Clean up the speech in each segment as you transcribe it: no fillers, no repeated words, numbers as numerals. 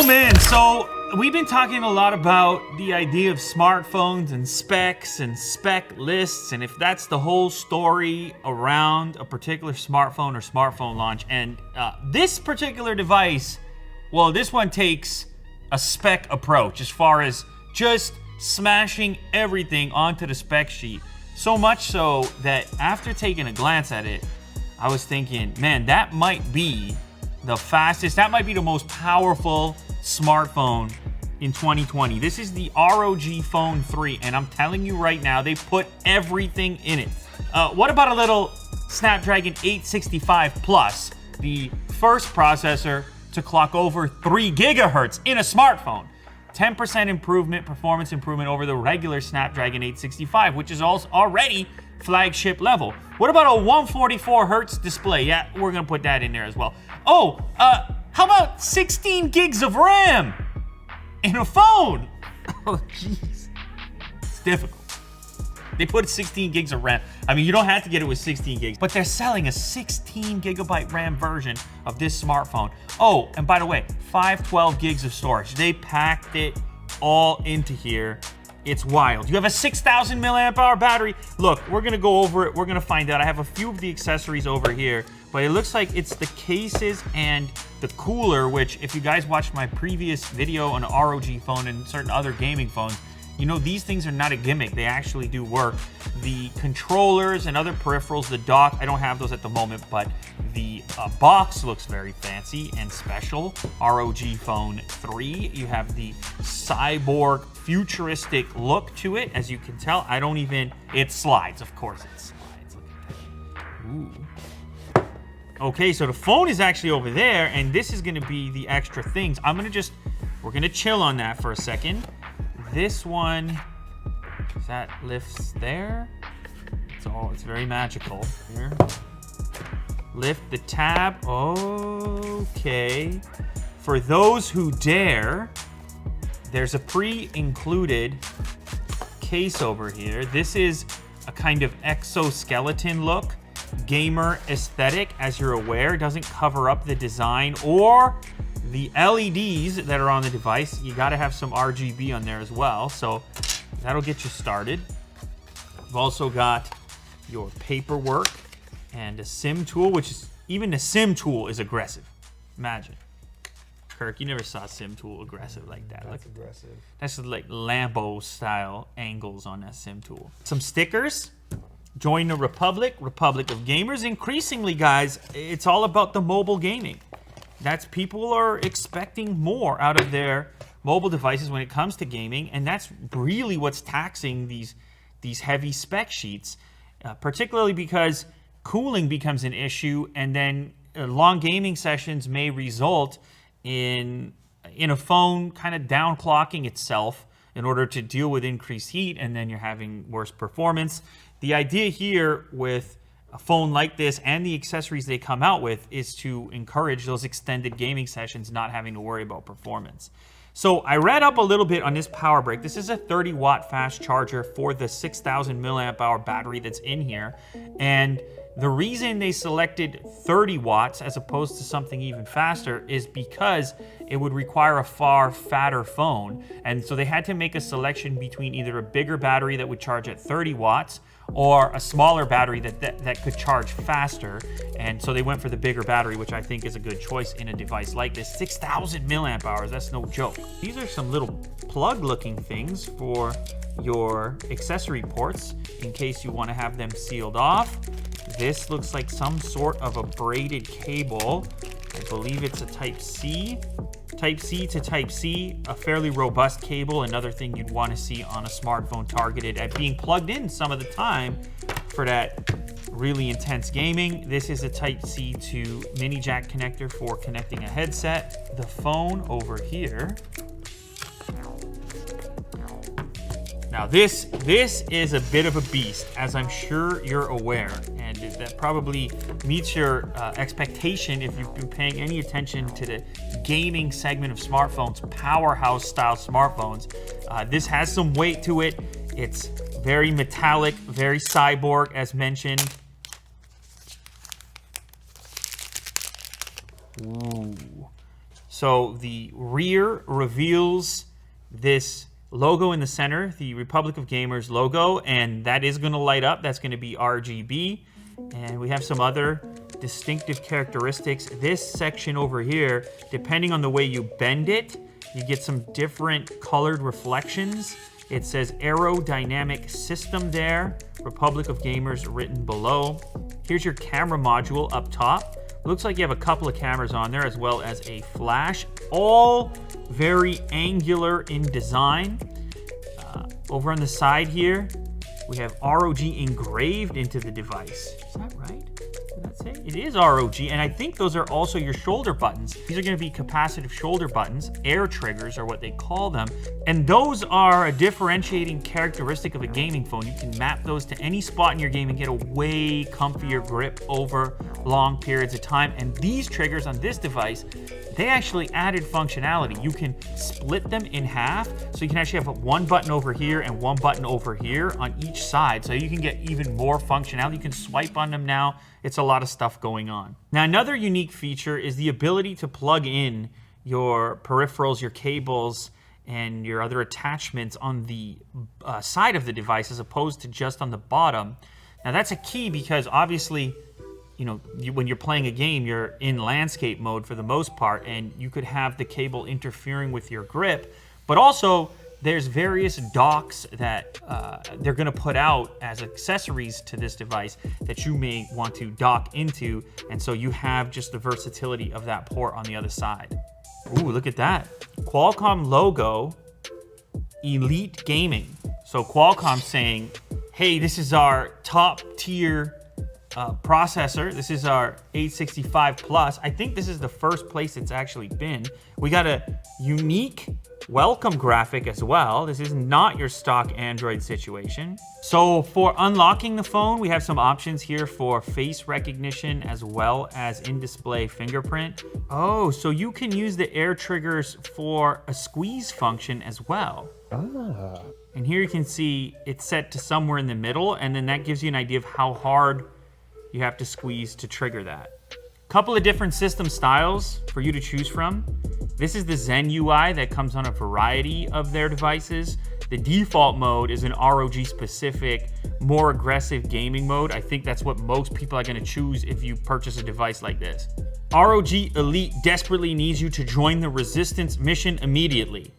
Oh man, so we've been talking a lot about the idea of smartphones and specs and spec lists, and if that's the whole story around a particular smartphone or smartphone launch. And this particular device, well, this one takes a spec approach as far as just smashing everything onto the spec sheet. So much so that after taking a glance at it, I was thinking, man, that might be the fastest, that might be the most powerful smartphone in 2020. This is the ROG Phone 3, and I'm telling you right now, they put everything in it. What about a little Snapdragon 865 Plus, the first processor to clock over 3 gigahertz in a smartphone? 10% improvement, performance improvement over the regular Snapdragon 865, which is also already flagship level. What about a 144 hertz display? Yeah, we're gonna put that in there as well. Oh, how about 16 gigs of RAM in a phone? Oh, jeez. It's difficult. They put 16 gigs of RAM. I mean, you don't have to get it with 16 gigs, but they're selling a 16 gigabyte RAM version of this smartphone. Oh, and by the way, 512 gigs of storage. They packed it all into here. It's wild. You have a 6,000 milliamp hour battery. Look, we're gonna go over it. We're gonna find out. I have a few of the accessories over here, but it looks like it's the cases and the cooler, which if you guys watched my previous video on an ROG phone and certain other gaming phones, you know these things are not a gimmick. They actually do work. The controllers and other peripherals, the dock, I don't have those at the moment, but the box looks very fancy and special. ROG Phone 3. You have the cyborg futuristic look to it, as you can tell. It slides, of course it slides. Look at that. Ooh. Okay, so the phone is actually over there, and this is gonna be the extra things. We're gonna chill on that for a second. This one, that lifts there. It's very magical here. Lift the tab. Okay. For those who dare, there's a pre-included case over here. This is a kind of exoskeleton look, gamer aesthetic, as you're aware. It doesn't cover up the design or the LEDs that are on the device. You gotta have some RGB on there as well, so that'll get you started. You've also got your paperwork and a SIM tool, which is, even the SIM tool is aggressive. Imagine. Kirk, you never saw a SIM tool aggressive like that. That's aggressive. That's like Lambo style angles on that SIM tool. Some stickers. Join the Republic of Gamers. Increasingly, guys, it's all about the mobile gaming. People are expecting more out of their mobile devices when it comes to gaming, and that's really what's taxing these heavy spec sheets, particularly because cooling becomes an issue, and then long gaming sessions may result in a phone kind of downclocking itself in order to deal with increased heat, and then you're having worse performance. The idea here with a phone like this and the accessories they come out with is to encourage those extended gaming sessions, not having to worry about performance. So I read up a little bit on this power brick. This is a 30-watt fast charger for the 6,000 milliamp hour battery that's in here. And the reason they selected 30 watts as opposed to something even faster is because it would require a far fatter phone. And so they had to make a selection between either a bigger battery that would charge at 30 watts or a smaller battery that could charge faster. And so they went for the bigger battery, which I think is a good choice in a device like this. 6,000 milliamp hours, that's no joke. These are some little plug looking things for your accessory ports in case you want to have them sealed off. This looks like some sort of a braided cable. I believe it's a Type-C. Type-C to Type-C, a fairly robust cable, another thing you'd want to see on a smartphone targeted at being plugged in some of the time for that really intense gaming. This is a Type-C to mini jack connector for connecting a headset. The phone over here. Now this is a bit of a beast, as I'm sure you're aware, and that probably meets your expectation if you've been paying any attention to the gaming segment of smartphones, powerhouse style smartphones. This has some weight to it. It's very metallic, very cyborg, as mentioned. Ooh. So the rear reveals this logo in the center, the Republic of Gamers logo, and that is going to light up. That's going to be RGB. And we have some other distinctive characteristics. This section over here, depending on the way you bend it, you get some different colored reflections. It says aerodynamic system there, Republic of Gamers written below. Here's your camera module up top. It looks like you have a couple of cameras on there as well as a flash. All very angular in design. Over on the side here, we have ROG engraved into the device. Is that right? Did that say? It is ROG, and I think those are also your shoulder buttons. These are going to be capacitive shoulder buttons. Air triggers are what they call them. And those are a differentiating characteristic of a gaming phone. You can map those to any spot in your game and get a way comfier grip over long periods of time. And these triggers on this device, they actually added functionality. You can split them in half, so you can actually have one button over here and one button over here on each side, so you can get even more functionality. You can swipe on them now. It's a lot of stuff going on. Now, another unique feature is the ability to plug in your peripherals, your cables, and your other attachments on the side of the device as opposed to just on the bottom. Now, that's a key because obviously, you know, when you're playing a game, you're in landscape mode for the most part, and you could have the cable interfering with your grip. But also, there's various docks that they're going to put out as accessories to this device that you may want to dock into, and so you have just the versatility of that port on the other side. Ooh, look at that. Qualcomm logo, Elite Gaming. So Qualcomm saying, hey, this is our top tier processor. This is our 865 Plus. I think this is the first place it's actually been. We got a unique welcome graphic as well. This is not your stock Android situation. So for unlocking the phone, we have some options here for face recognition as well as in-display fingerprint. Oh, so you can use the air triggers for a squeeze function as well. Ah. And here you can see it's set to somewhere in the middle, and then that gives you an idea of how hard you have to squeeze to trigger that. Couple of different system styles for you to choose from. This is the Zen UI that comes on a variety of their devices. The default mode is an ROG specific, more aggressive gaming mode. I think that's what most people are gonna choose if you purchase a device like this. ROG Elite desperately needs you to join the Resistance mission immediately.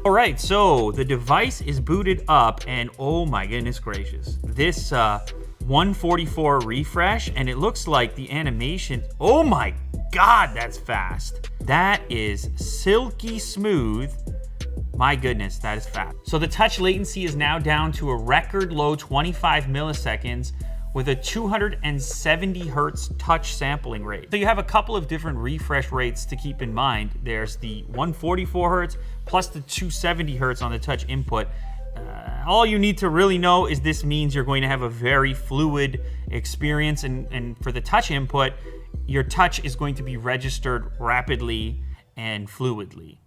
All right, so the device is booted up, and oh my goodness gracious. This 144 refresh, and it looks like the animation, oh my God, that's fast. That is silky smooth. My goodness, that is fast. So the touch latency is now down to a record low 25 milliseconds with a 270 hertz touch sampling rate. So you have a couple of different refresh rates to keep in mind. There's the 144 hertz plus the 270 hertz on the touch input. All you need to really know is this means you're going to have a very fluid experience, and for the touch input, your touch is going to be registered rapidly and fluidly.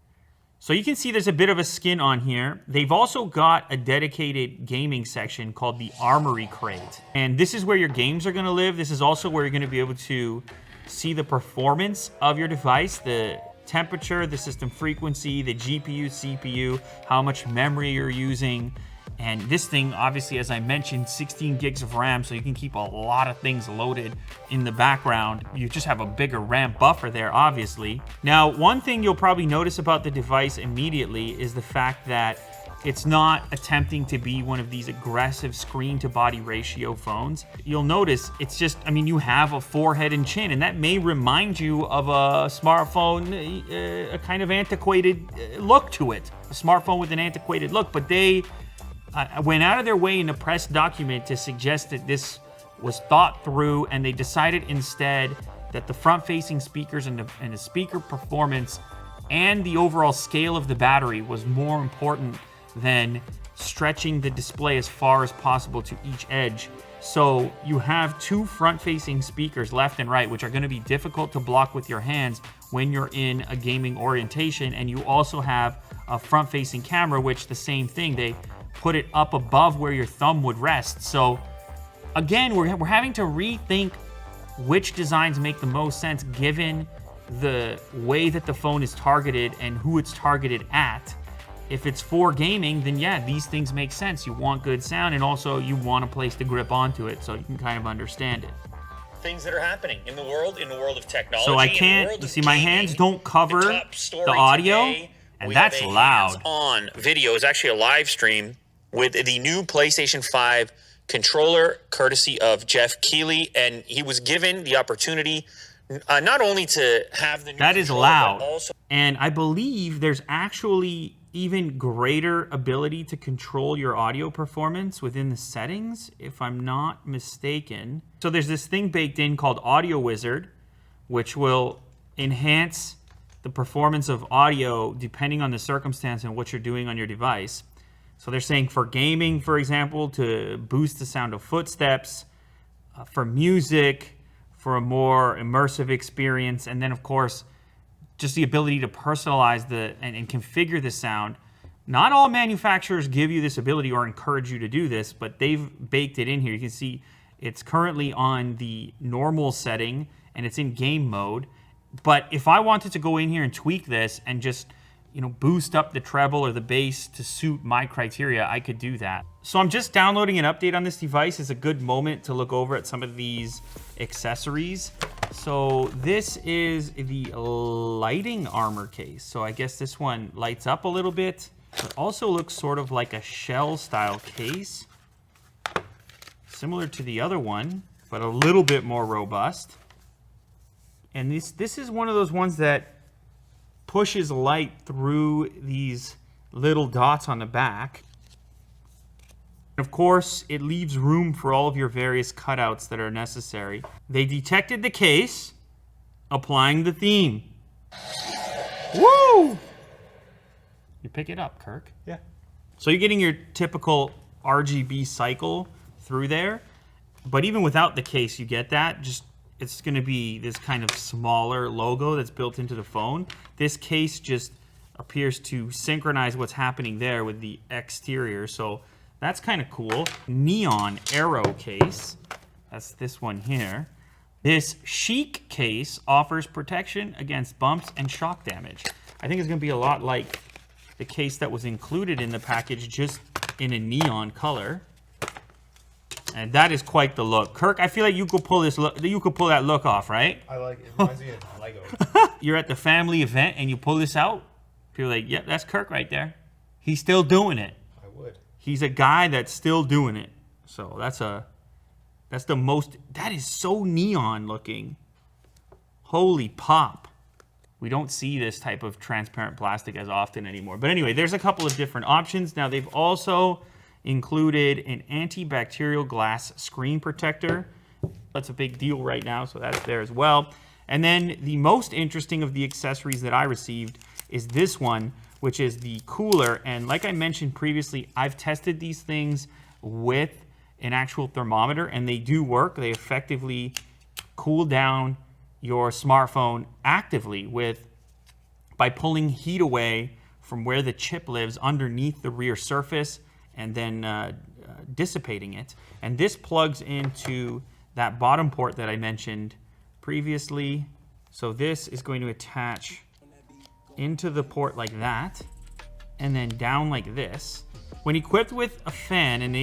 So you can see there's a bit of a skin on here. They've also got a dedicated gaming section called the Armory Crate. And this is where your games are gonna live. This is also where you're gonna be able to see the performance of your device, the temperature, the system frequency, the GPU, CPU, how much memory you're using. And this thing, obviously, as I mentioned, 16 gigs of RAM, so you can keep a lot of things loaded in the background. You just have a bigger RAM buffer there, obviously. Now, one thing you'll probably notice about the device immediately is the fact that it's not attempting to be one of these aggressive screen-to-body ratio phones. You'll notice it's just, I mean, you have a forehead and chin, and that may remind you of a smartphone, a kind of antiquated look to it. A smartphone with an antiquated look, but they went out of their way in a press document to suggest that this was thought through, and they decided instead that the front-facing speakers and the speaker performance and the overall scale of the battery was more important than stretching the display as far as possible to each edge. So you have two front-facing speakers, left and right, which are going to be difficult to block with your hands when you're in a gaming orientation, and you also have a front-facing camera, which the same thing, they put it up above where your thumb would rest. So again, we're having to rethink which designs make the most sense given the way that the phone is targeted and who it's targeted at. If it's for gaming, then yeah, these things make sense. You want good sound, and also you want a place to grip onto it so you can kind of understand it. Things that are happening in the world of technology. So I can't, you see my hands don't cover the audio, and that's loud. On video is actually a live stream with the new PlayStation 5 controller, courtesy of Jeff Keighley, and he was given the opportunity not only to have the new that is loud, and I believe there's actually even greater ability to control your audio performance within the settings, if I'm not mistaken. So there's this thing baked in called Audio Wizard, which will enhance the performance of audio depending on the circumstance and what you're doing on your device. So they're saying for gaming, for example, to boost the sound of footsteps, for music, for a more immersive experience, and then of course, just the ability to personalize and configure the sound. Not all manufacturers give you this ability or encourage you to do this, but they've baked it in here. You can see it's currently on the normal setting and it's in game mode. But if I wanted to go in here and tweak this and just, you know, boost up the treble or the bass to suit my criteria, I could do that. So I'm just downloading an update on this device. It's a good moment to look over at some of these accessories. So this is the lighting armor case. So I guess this one lights up a little bit. It also looks sort of like a shell style case, similar to the other one, but a little bit more robust. And this is one of those ones that pushes light through these little dots on the back. Of course, it leaves room for all of your various cutouts that are necessary. They detected the case, applying the theme. Woo! You pick it up, Kirk. Yeah. So you're getting your typical RGB cycle through there, but even without the case, you get that. Just it's going to be this kind of smaller logo that's built into the phone. This case just appears to synchronize what's happening there with the exterior. So that's kind of cool. Neon Aero case. That's this one here. This Chic case offers protection against bumps and shock damage. I think it's going to be a lot like the case that was included in the package, just in a neon color. And that is quite the look. Kirk, I feel like you could pull this look, you could pull that look off, right? I like it. It reminds me of Lego. You're at the family event and you pull this out. You're like, yep, that's Kirk right there. He's still doing it. I would. He's a guy that's still doing it. So that's the most, that is so neon looking. Holy pop. We don't see this type of transparent plastic as often anymore. But anyway, there's a couple of different options. Now they've also included an antibacterial glass screen protector. That's a big deal right now, so that's there as well. And then the most interesting of the accessories that I received is this one, which is the cooler. And like I mentioned previously, I've tested these things with an actual thermometer, and they do work. They effectively cool down your smartphone actively by pulling heat away from where the chip lives underneath the rear surface and then dissipating it. And this plugs into that bottom port that I mentioned previously. So this is going to attach into the port like that, and then down like this. When equipped with a fan and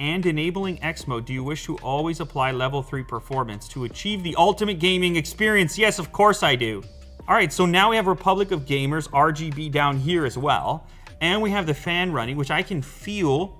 enabling X mode, do you wish to always apply level 3 performance to achieve the ultimate gaming experience? Yes, of course I do. All right, so now we have Republic of Gamers RGB down here as well. And we have the fan running, which I can feel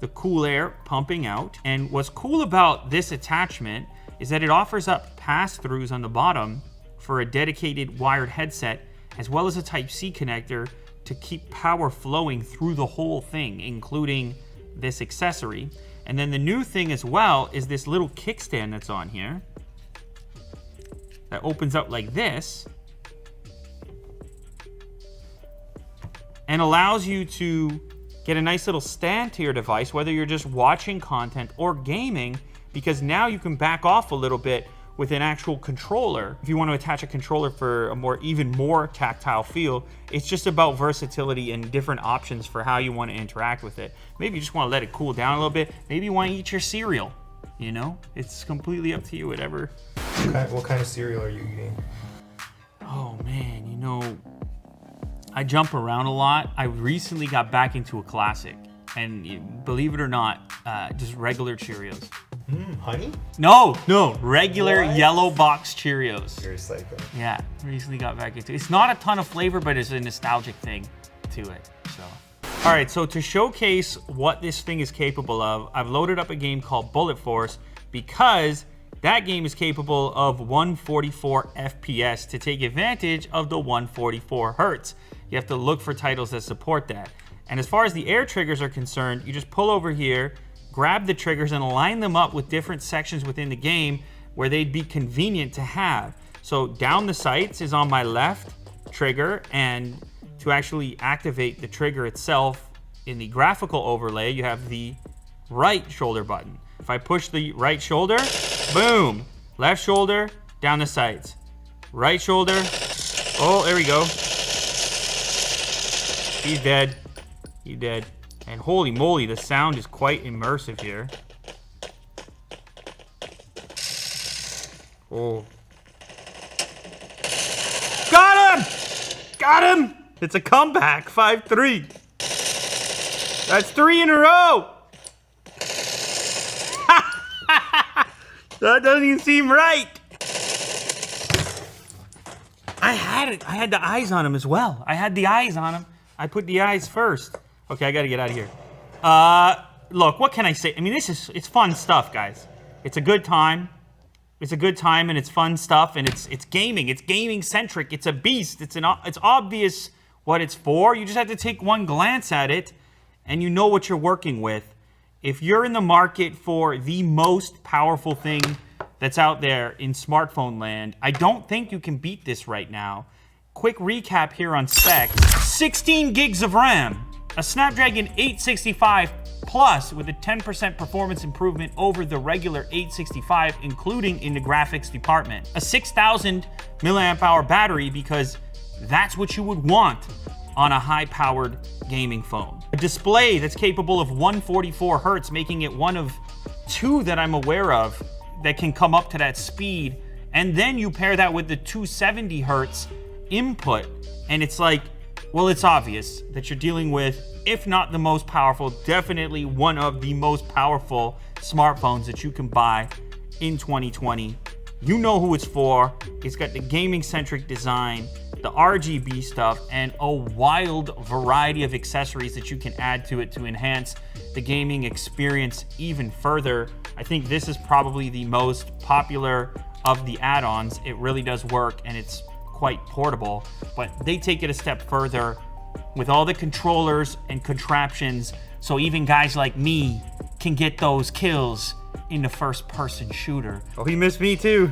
the cool air pumping out. And what's cool about this attachment is that it offers up pass-throughs on the bottom for a dedicated wired headset, as well as a Type-C connector to keep power flowing through the whole thing, including this accessory. And then the new thing as well is this little kickstand that's on here that opens up like this and allows you to get a nice little stand to your device, whether you're just watching content or gaming, because now you can back off a little bit with an actual controller. If you want to attach a controller for a even more tactile feel, it's just about versatility and different options for how you want to interact with it. Maybe you just want to let it cool down a little bit. Maybe you want to eat your cereal, you know? It's completely up to you, whatever. What kind of cereal are you eating? Oh man, you know, I jump around a lot. I recently got back into a classic, and believe it or not, just regular Cheerios. Honey? No, regular What? yellow box Cheerios. You're a psycho. Yeah, recently got back into it. It's not a ton of flavor, but it's a nostalgic thing to it, so. All right, so to showcase what this thing is capable of, I've loaded up a game called Bullet Force because that game is capable of 144 FPS to take advantage of the 144 hertz. You have to look for titles that support that. And as far as the air triggers are concerned, you just pull over here, grab the triggers and line them up with different sections within the game where they'd be convenient to have. So down the sights is on my left trigger, and to actually activate the trigger itself in the graphical overlay, you have the right shoulder button. If I push the right shoulder, boom, left shoulder, down the sights. Right shoulder, oh, there we go. He's dead, he's dead. And holy moly, the sound is quite immersive here. Oh. Got him! Got him! It's a comeback, 5-3. That's 3 in a row. That doesn't even seem right. I had the eyes on him as well. I had the eyes on him. I put the eyes first. Okay, I gotta get out of here. Look, what can I say? I mean, it's fun stuff, guys. It's a good time. It's a good time, and it's fun stuff, and it's gaming. It's gaming centric. It's a beast. It's obvious what it's for. You just have to take one glance at it, and you know what you're working with. If you're in the market for the most powerful thing that's out there in smartphone land, I don't think you can beat this right now. Quick recap here on specs. 16 gigs of RAM, a Snapdragon 865 Plus with a 10% performance improvement over the regular 865, including in the graphics department. A 6,000 milliamp hour battery, because that's what you would want on a high-powered gaming phone. A display that's capable of 144 hertz, making it one of 2 that I'm aware of that can come up to that speed. And then you pair that with the 270 hertz input, and it's like, well, it's obvious that you're dealing with, if not the most powerful, definitely one of the most powerful smartphones that you can buy in 2020. You know who it's for. It's got the gaming-centric design, the RGB stuff, and a wild variety of accessories that you can add to it to enhance the gaming experience even further. I think this is probably the most popular of the add-ons. It really does work, and it's quite portable, but they take it a step further with all the controllers and contraptions, so even guys like me can get those kills in the first-person shooter. Oh, he missed me too.